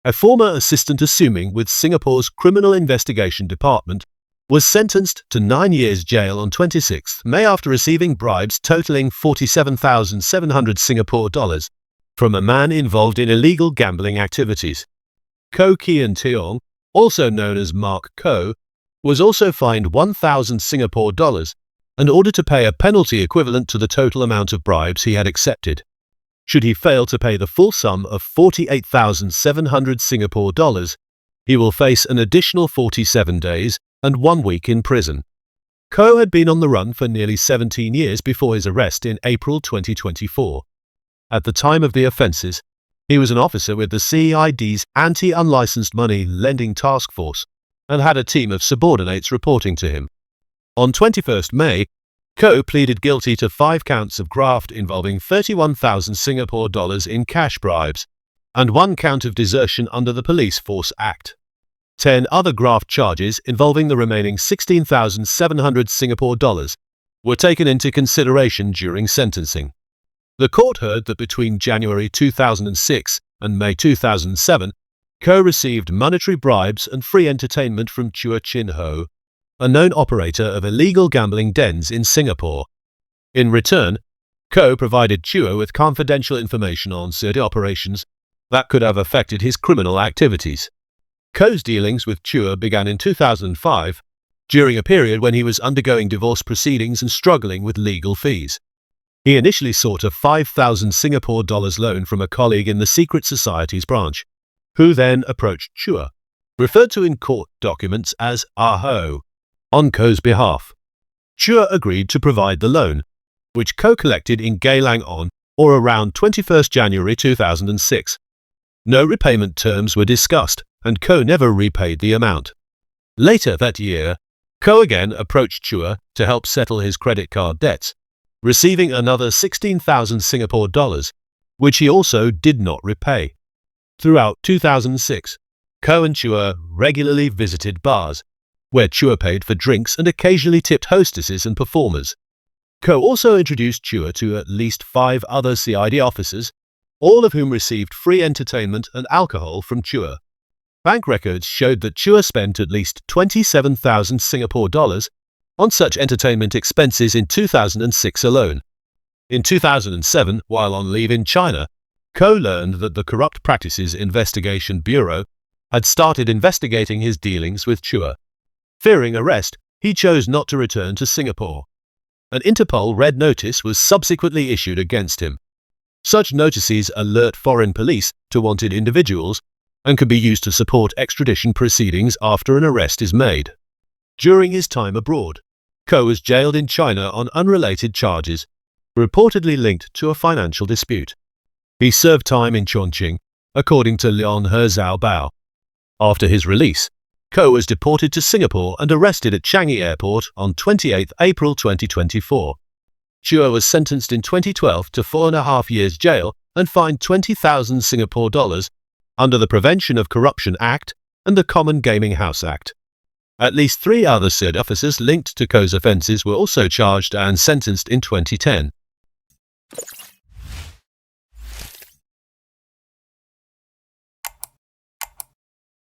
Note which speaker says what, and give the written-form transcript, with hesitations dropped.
Speaker 1: a former assistant assuming with Singapore's Criminal Investigation Department, was sentenced to 9 years jail on 26 May after receiving bribes totaling 47,700 Singapore dollars from a man involved in illegal gambling activities. Koh Kian Tiong, also known as Mark Koh, was also fined 1,000 Singapore dollars in order to pay a penalty equivalent to the total amount of bribes he had accepted. Should he fail to pay the full sum of 48,700 Singapore dollars, he will face an additional 47 days and 1 week in prison. Koh had been on the run for nearly 17 years before his arrest in April 2024. At the time of the offences, he was an officer with the CID's Anti-Unlicensed Money Lending Task Force and had a team of subordinates reporting to him. On 21 May, Koh pleaded guilty to 5 counts of graft involving 31,000 Singapore dollars in cash bribes and 1 count of desertion under the Police Force Act. 10 other graft charges involving the remaining 16,700 Singapore dollars were taken into consideration during sentencing. The court heard that between January 2006 and May 2007, Koh received monetary bribes and free entertainment from Chua Chin Ho, a known operator of illegal gambling dens in Singapore. In return, Koh provided Chua with confidential information on CID operations that could have affected his criminal activities. Koh's dealings with Chua began in 2005, during a period when he was undergoing divorce proceedings and struggling with legal fees. He initially sought a 5,000 Singapore dollars loan from a colleague in the Secret Society's branch, who then approached Chua, referred to in court documents as Ho, on Koh's behalf. Chua agreed to provide the loan, which Koh collected in Geylang on or around 21 January 2006. No repayment terms were discussed, and Koh never repaid the amount. Later that year, Koh again approached Chua to help settle his credit card debts, receiving another 16,000 Singapore dollars, which he also did not repay. Throughout 2006, Koh and Chua regularly visited bars, where Chua paid for drinks and occasionally tipped hostesses and performers. Koh also introduced Chua to at least 5 other CID officers, all of whom received free entertainment and alcohol from Chua. Bank records showed that Chua spent at least 27,000 Singapore dollars on such entertainment expenses in 2006 alone. In 2007, while on leave in China, Koh learned that the Corrupt Practices Investigation Bureau had started investigating his dealings with Chua. Fearing arrest, he chose not to return to Singapore. An Interpol red notice was subsequently issued against him. Such notices alert foreign police to wanted individuals and can be used to support extradition proceedings after an arrest is made. During his time abroad, Koh was jailed in China on unrelated charges, reportedly linked to a financial dispute. He served time in Chongqing, according to Leon Herzao Bao. After his release, Koh was deported to Singapore and arrested at Changi Airport on 28 April 2024. Chua was sentenced in 2012 to 4.5 years jail and fined 20,000 Singapore dollars under the Prevention of Corruption Act and the Common Gaming House Act. At least 3 other CID officers linked to Koh's offences were also charged and sentenced in 2010.